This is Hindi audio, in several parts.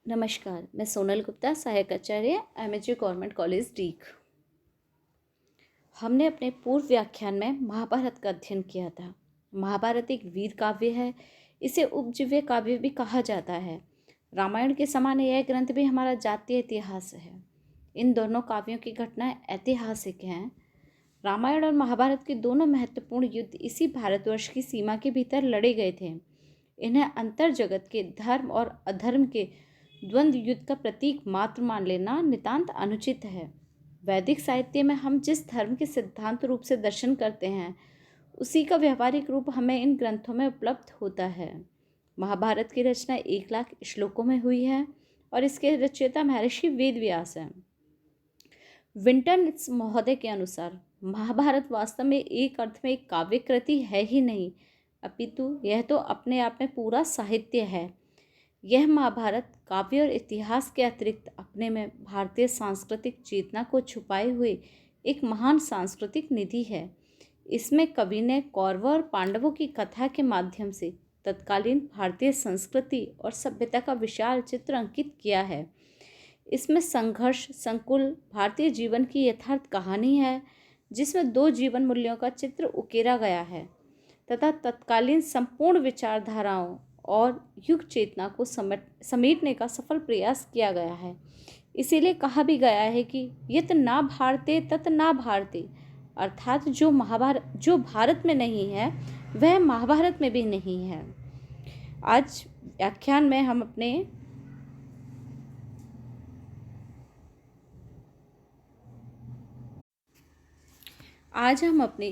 नमस्कार, मैं सोनल गुप्ता, सहायक आचार्य, एमएचजी गवर्नमेंट कॉलेज डीग। हमने अपने पूर्व व्याख्यान में महाभारत का अध्ययन किया था। महाभारत एक वीर काव्य है। इसे उपजीव्य काव्य भी कहा जाता है। रामायण के समान यह ग्रंथ भी हमारा जातीय इतिहास है। इन दोनों काव्यों की घटनाएं ऐतिहासिक हैं। रामायण और महाभारत के दोनों महत्वपूर्ण युद्ध इसी भारतवर्ष की सीमा के भीतर लड़े गए थे। इन्हें अंतर जगत के धर्म और अधर्म के द्वंद्व युद्ध का प्रतीक मात्र मान लेना नितांत अनुचित है। वैदिक साहित्य में हम जिस धर्म के सिद्धांत रूप से दर्शन करते हैं, उसी का व्यवहारिक रूप हमें इन ग्रंथों में उपलब्ध होता है। महाभारत की रचना 1,00,000 श्लोकों में हुई है और इसके रचयिता महर्षि वेद व्यास हैं। विंटन महोदय के अनुसार महाभारत वास्तव में एक अर्थ में एक काव्य कृति है ही नहीं, अपितु यह तो अपने आप में पूरा साहित्य है। यह महाभारत काव्य और इतिहास के अतिरिक्त अपने में भारतीय सांस्कृतिक चेतना को छुपाए हुए एक महान सांस्कृतिक निधि है। इसमें कवि ने कौरवों और पांडवों की कथा के माध्यम से तत्कालीन भारतीय संस्कृति और सभ्यता का विशाल चित्र अंकित किया है। इसमें संघर्ष संकुल भारतीय जीवन की यथार्थ कहानी है, जिसमें दो जीवन मूल्यों का चित्र उकेरा गया है तथा तत्कालीन संपूर्ण विचारधाराओं और युग चेतना को समेटने का सफल प्रयास किया गया है। इसीलिए कहा भी गया है कि यत ना भारते तत ना भारते, अर्थात जो भारत में नहीं है वह महाभारत में भी नहीं है। आज व्याख्यान में हम अपने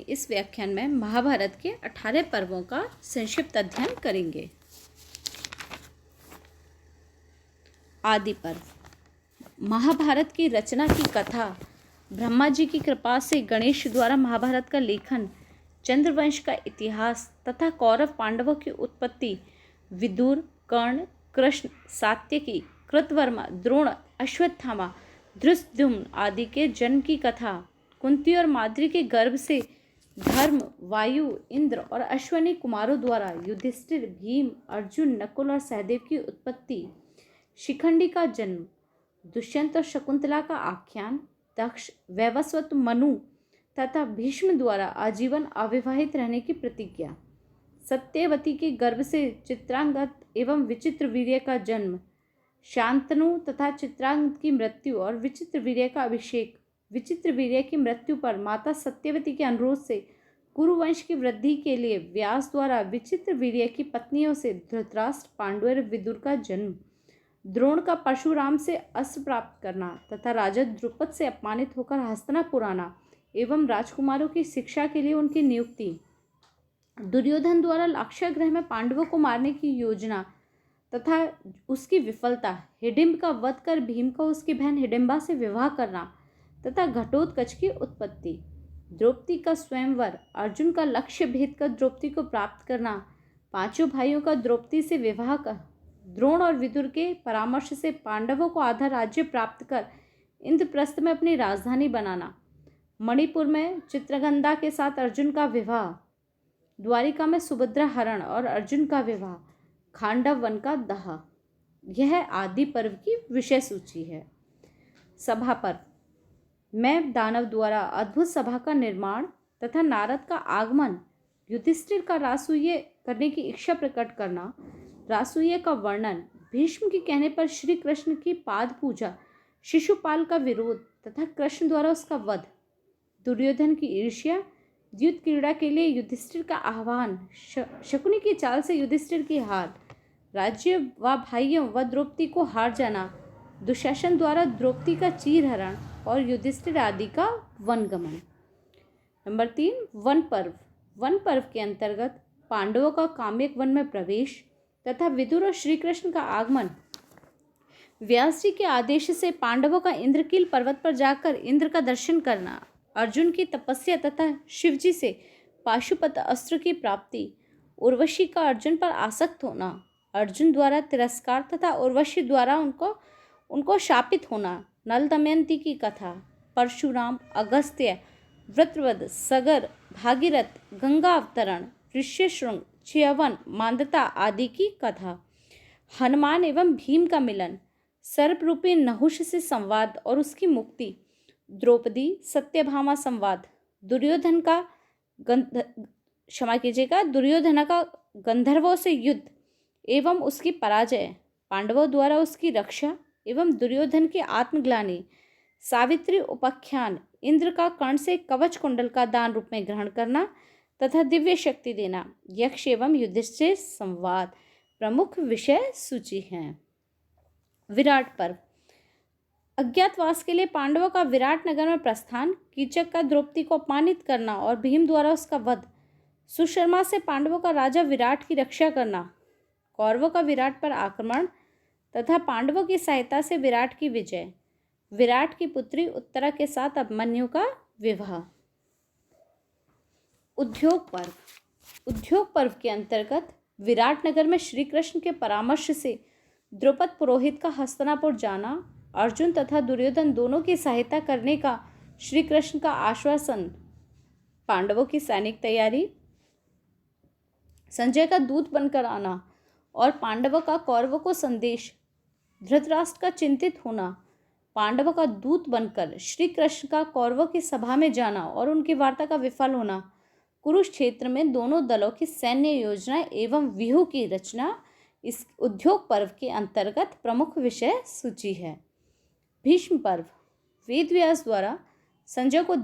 इस व्याख्यान में महाभारत के 18 पर्वों का संक्षिप्त अध्ययन करेंगे। आदि पर्व। महाभारत की रचना की कथा, ब्रह्मा जी की कृपा से गणेश द्वारा महाभारत का लेखन, चंद्रवंश का इतिहास तथा कौरव पांडवों की उत्पत्ति, विदुर, कर्ण, कृष्ण, सात्यकी, कृतवर्मा, द्रोण, अश्वत्थामा, धृष्टद्युम्न आदि के जन्म की कथा, कुंती और माद्री के गर्भ से धर्म, वायु, इंद्र और अश्वनी कुमारों द्वारा युधिष्ठिर, भीम, अर्जुन, नकुल और सहदेव की उत्पत्ति, शिखंडी का जन्म, दुष्यंत और शकुंतला का आख्यान, दक्ष, वैवस्वत, मनु तथा भीष्म द्वारा आजीवन अविवाहित रहने की प्रतिज्ञा, सत्यवती के गर्भ से चित्रांगद एवं विचित्रवीर्य का जन्म, शांतनु तथा चित्रांगद की मृत्यु और विचित्रवीर्य का अभिषेक, विचित्रवीर्य की मृत्यु पर माता सत्यवती के अनुरोध से कुरुवंश की वृद्धि के लिए व्यास द्वारा विचित्रवीर्य की पत्नियों से धृतराष्ट्र, पांडु और विदुर का जन्म, द्रोण का परशुराम से अस्त्र प्राप्त करना तथा राजा द्रुपद से अपमानित होकर हस्तिनापुर आना एवं राजकुमारों की शिक्षा के लिए उनकी नियुक्ति, दुर्योधन द्वारा लाक्षागृह में पांडवों को मारने की योजना तथा उसकी विफलता, हिडिंब का वध कर भीम को उसकी बहन हिडिंबा से विवाह करना तथा घटोत्कच की उत्पत्ति, द्रौपदी का स्वयंवर, अर्जुन का लक्ष्य भेद कर द्रौपदी को प्राप्त करना, पांचों भाइयों का द्रौपदी से विवाह कर, द्रोण और विदुर के परामर्श से पांडवों को आधा राज्य प्राप्त कर इंद्रप्रस्थ में अपनी राजधानी बनाना, मणिपुर में चित्रगंधा के साथ अर्जुन का विवाह, द्वारिका में सुभद्रा हरण और अर्जुन का विवाह, खांडव वन का दह। यह आदि पर्व की विषय सूची है। सभा पर्व में दानव द्वारा अद्भुत सभा का निर्माण तथा नारद का आगमन, युधिष्ठिर का रासूय करने की इच्छा प्रकट करना, रासूय का वर्णन, भीष्म के कहने पर श्री कृष्ण की पाद पूजा, शिशुपाल का विरोध तथा कृष्ण द्वारा उसका वध, दुर्योधन की ईर्ष्या, युद्ध क्रीड़ा के लिए युधिष्ठिर का आह्वान, शकुनी की चाल से युधिष्ठिर की हार, राज्य व भाइयों व द्रौपदी को हार जाना, दुशासन द्वारा द्रौपदी का चीरहरण और युधिष्ठिर आदि का वनगमन। नंबर 3, वन पर्व। वन पर्व के अंतर्गत पांडवों का काम्यक वन में प्रवेश तथा विदुर और श्री कृष्ण का आगमन, व्यास जी के आदेश से पांडवों का इंद्रकील पर्वत पर जाकर इंद्र का दर्शन करना, अर्जुन की तपस्या तथा शिवजी से पाशुपत अस्त्र की प्राप्ति, उर्वशी का अर्जुन पर आसक्त होना, अर्जुन द्वारा तिरस्कार तथा उर्वशी द्वारा उनको शापित होना, नल दमयंती की कथा, परशुराम, अगस्त्य, वृत्रवध, सगर, भागीरथ, गंगा अवतरण, ऋष्यशृंग, च्यवन, मांदता आदि की कथा, हनुमान एवं भीम का मिलन, सर्परूपी नहुष से संवाद और उसकी मुक्ति, द्रौपदी सत्यभामा संवाद, दुर्योधन का दुर्योधन का गंधर्वों से युद्ध एवं उसकी पराजय, पांडवों द्वारा उसकी रक्षा एवं दुर्योधन की आत्मग्लानि, सावित्री उपाख्यान, इंद्र का कर्ण से कवच कुंडल का दान रूप में ग्रहण करना तथा दिव्य शक्ति देना, यक्ष एवं युधिष्ठिर संवाद प्रमुख विषय सूची हैं। विराट पर्व। अज्ञातवास के लिए पांडवों का विराट नगर में प्रस्थान, कीचक का द्रौपदी को अपमानित करना और भीम द्वारा उसका वध, सुशर्मा से पांडवों का राजा विराट की रक्षा करना, कौरवों का विराट पर आक्रमण तथा पांडवों की सहायता से विराट की विजय, विराट की पुत्री उत्तरा के साथ अभिमन्यु का विवाह। उद्योग पर्व। उद्योग पर्व के अंतर्गत विराट नगर में श्री कृष्ण के परामर्श से द्रुपद पुरोहित का हस्तिनापुर जाना, अर्जुन तथा दुर्योधन दोनों की सहायता करने का श्री कृष्ण का आश्वासन, पांडवों की सैनिक तैयारी, संजय का दूत बनकर आना और पांडवों का कौरवों को संदेश, धृतराष्ट्र का चिंतित होना, पांडवों का दूत बनकर श्री कृष्ण का कौरवों की सभा में जाना और उनकी वार्ता का विफल होना, कुरुक्षेत्र में दोनों दलों की सैन्य योजना एवं व्यूह की रचना इस उद्योग पर्व के अंतर्गत प्रमुख विषय सूची है। भीष्म पर्व। वेदव्यास द्वारा संजय को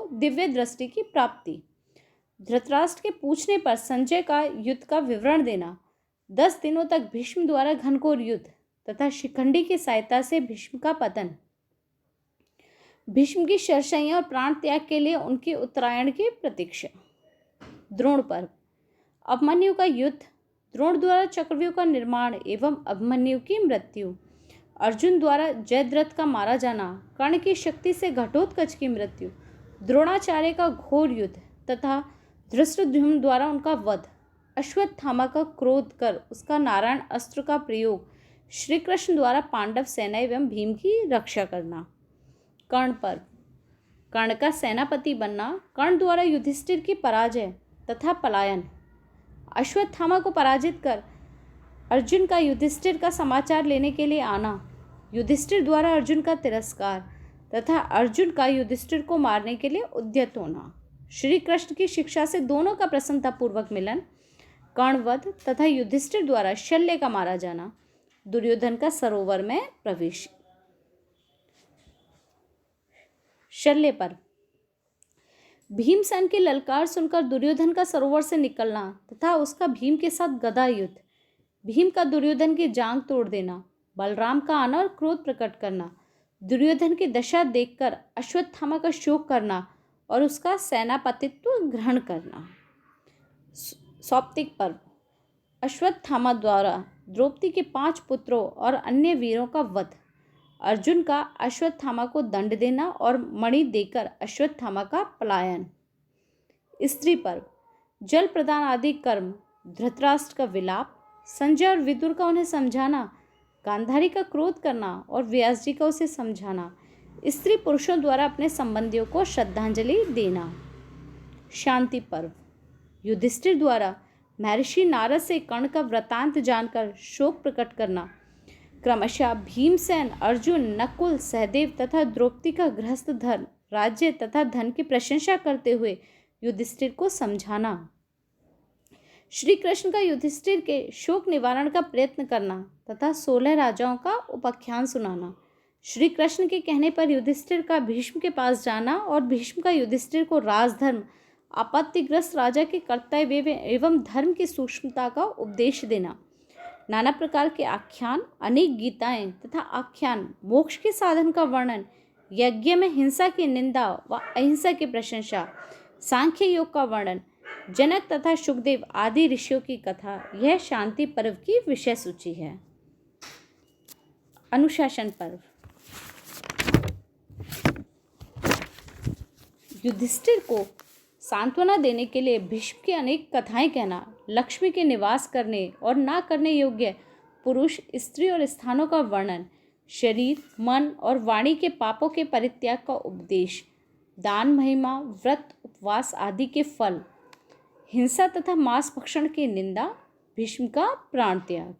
दिव्य दृष्टि की प्राप्ति, धृतराष्ट्र के पूछने पर संजय का युद्ध का विवरण देना, 10 दिनों तक भीष्म द्वारा घनघोर युद्ध तथा शिखंडी की सहायता से भीष्म का पतन, भीष्म की शरशैया और प्राण त्याग के लिए उनकी उत्तरायण की प्रतीक्षा। द्रोण पर्व। अभिमन्यु का युद्ध, द्रोण द्वारा चक्रव्यूह का निर्माण एवं अभिमन्यु की मृत्यु, अर्जुन द्वारा जयद्रथ का मारा जाना, कर्ण की शक्ति से घटोत्कच की मृत्यु, द्रोणाचार्य का घोर युद्ध तथा धृष्टद्युम्न द्वारा उनका वध, अश्वत्थामा का क्रोध कर उसका नारायण अस्त्र का प्रयोग, श्री कृष्ण द्वारा पांडव सेना एवं भीम की रक्षा करना। कर्ण पर्व। कर्ण का सेनापति बनना, कर्ण द्वारा युधिष्ठिर की पराजय तथा पलायन, अश्वत्थामा को पराजित कर अर्जुन का युधिष्ठिर का समाचार लेने के लिए आना, युधिष्ठिर द्वारा अर्जुन का तिरस्कार तथा अर्जुन का युधिष्ठिर को मारने के लिए उद्यत होना, श्री कृष्ण की शिक्षा से दोनों का प्रसन्नतापूर्वक मिलन, कर्णवध तथा युधिष्ठिर द्वारा शल्य का मारा जाना, दुर्योधन का सरोवर में प्रवेश। शल्य पर्व। भीमसेन की ललकार सुनकर दुर्योधन का सरोवर से निकलना तथा उसका भीम के साथ गदा युद्ध, भीम का दुर्योधन की जांग तोड़ देना, बलराम का आना और क्रोध प्रकट करना, दुर्योधन की दशा देखकर अश्वत्थामा का शोक करना और उसका सेनापतित्व ग्रहण करना। सौप्तिक पर्व। अश्वत्थामा द्वारा द्रौपदी के 5 पुत्रों और अन्य वीरों का वध, अर्जुन का अश्वत्थामा को दंड देना और मणि देकर अश्वत्थामा का पलायन। स्त्री पर्व। जल प्रदान आदि कर्म, धृतराष्ट्र का विलाप, संजय और विदुर का उन्हें समझाना, गांधारी का क्रोध करना और व्यास जी का उसे समझाना, स्त्री पुरुषों द्वारा अपने संबंधियों को श्रद्धांजलि देना। शांति पर्व। युधिष्ठिर द्वारा महर्षि नारद से कर्ण का वृतांत जानकर शोक प्रकट करना, क्रमशः भीमसेन, अर्जुन, नकुल, सहदेव तथा द्रौपदी का गृहस्थ धर्म, राज्य तथा धन की प्रशंसा करते हुए युधिष्ठिर को समझाना, श्री कृष्ण का युधिष्ठिर के शोक निवारण का प्रयत्न करना तथा 16 राजाओं का उपाख्यान सुनाना, श्री कृष्ण के कहने पर युधिष्ठिर का भीष्म के पास जाना और भीष्म का युधिष्ठिर को राजधर्म, आपत्तिग्रस्त राजा के कर्तव्य एवं धर्म की सूक्ष्मता का उपदेश देना, नाना प्रकार के आख्यान, अनेक गीताएं तथा आख्यान, मोक्ष के साधन का वर्णन, यज्ञ में हिंसा की निंदा व अहिंसा की प्रशंसा, सांख्य योग का वर्णन, जनक तथा सुखदेव आदि ऋषियों की कथा, यह शांति पर्व की विषय सूची है। अनुशासन पर्व। युधिष्ठिर को सांत्वना देने के लिए भीष्म की अनेक कथाएं कहना, लक्ष्मी के निवास करने और ना करने योग्य पुरुष, स्त्री और स्थानों का वर्णन, शरीर, मन और वाणी के पापों के परित्याग का उपदेश, दान, महिमा, व्रत, उपवास आदि के फल, हिंसा तथा मांस भक्षण की निंदा, भीष्म का प्राण त्याग।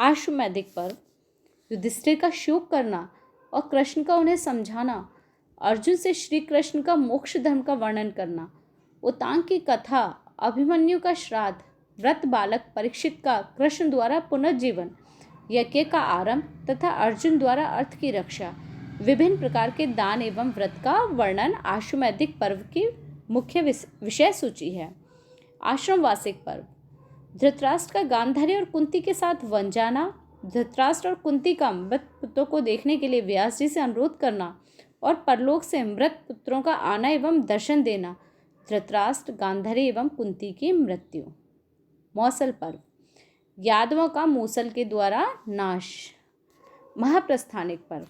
आश्वमेधिक पर्व, युधिष्ठिर का शोक करना और कृष्ण का उन्हें समझाना, अर्जुन से श्री कृष्ण का मोक्ष धर्म का वर्णन करना, उतांग की कथा, अभिमन्यु का श्राद्ध, व्रत बालक परीक्षित का कृष्ण द्वारा पुनर्जीवन, यज्ञ का आरंभ तथा अर्जुन द्वारा अर्थ की रक्षा, विभिन्न प्रकार के दान एवं व्रत का वर्णन आश्वमेधिक पर्व की मुख्य विषय सूची है। आश्रमवासिक पर्व, धृतराष्ट्र का गांधारी और कुंती के साथ वन जाना, धृतराष्ट्र और कुंती का मृत पुत्रों को देखने के लिए व्यास जी से अनुरोध करना और परलोक से मृत पुत्रों का आना एवं दर्शन देना, धृतराष्ट्र, गांधारी एवं कुंती की मृत्यु। मौसल पर्व, यादवों का मूसल के द्वारा नाश। महाप्रस्थानिक पर्व,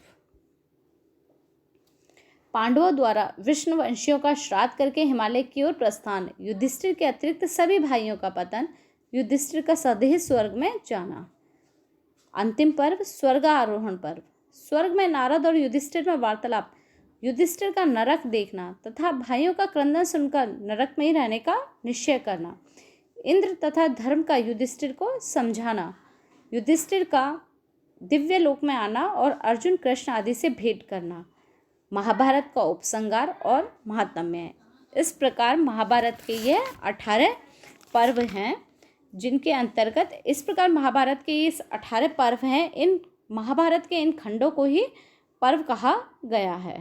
पांडवों द्वारा विष्णुवंशियों का श्राद्ध करके हिमालय की ओर प्रस्थान, युधिष्ठिर के अतिरिक्त सभी भाइयों का पतन, युधिष्ठिर का सदेह स्वर्ग में जाना। अंतिम पर्व, स्वर्गारोहण पर्व, स्वर्ग में नारद और युधिष्ठिर में वार्तालाप, युधिष्ठिर का नरक देखना तथा भाइयों का क्रंदन सुनकर नरक में ही रहने का निश्चय करना, इंद्र तथा धर्म का युधिष्ठिर को समझाना, युधिष्ठिर का दिव्य लोक में आना और अर्जुन कृष्ण आदि से भेंट करना, महाभारत का उपसंहार और महात्म्य। इस प्रकार महाभारत के ये 18 पर्व हैं, जिनके अंतर्गत इस प्रकार महाभारत के ये 18 पर्व हैं। इन महाभारत के इन खंडों को ही पर्व कहा गया है।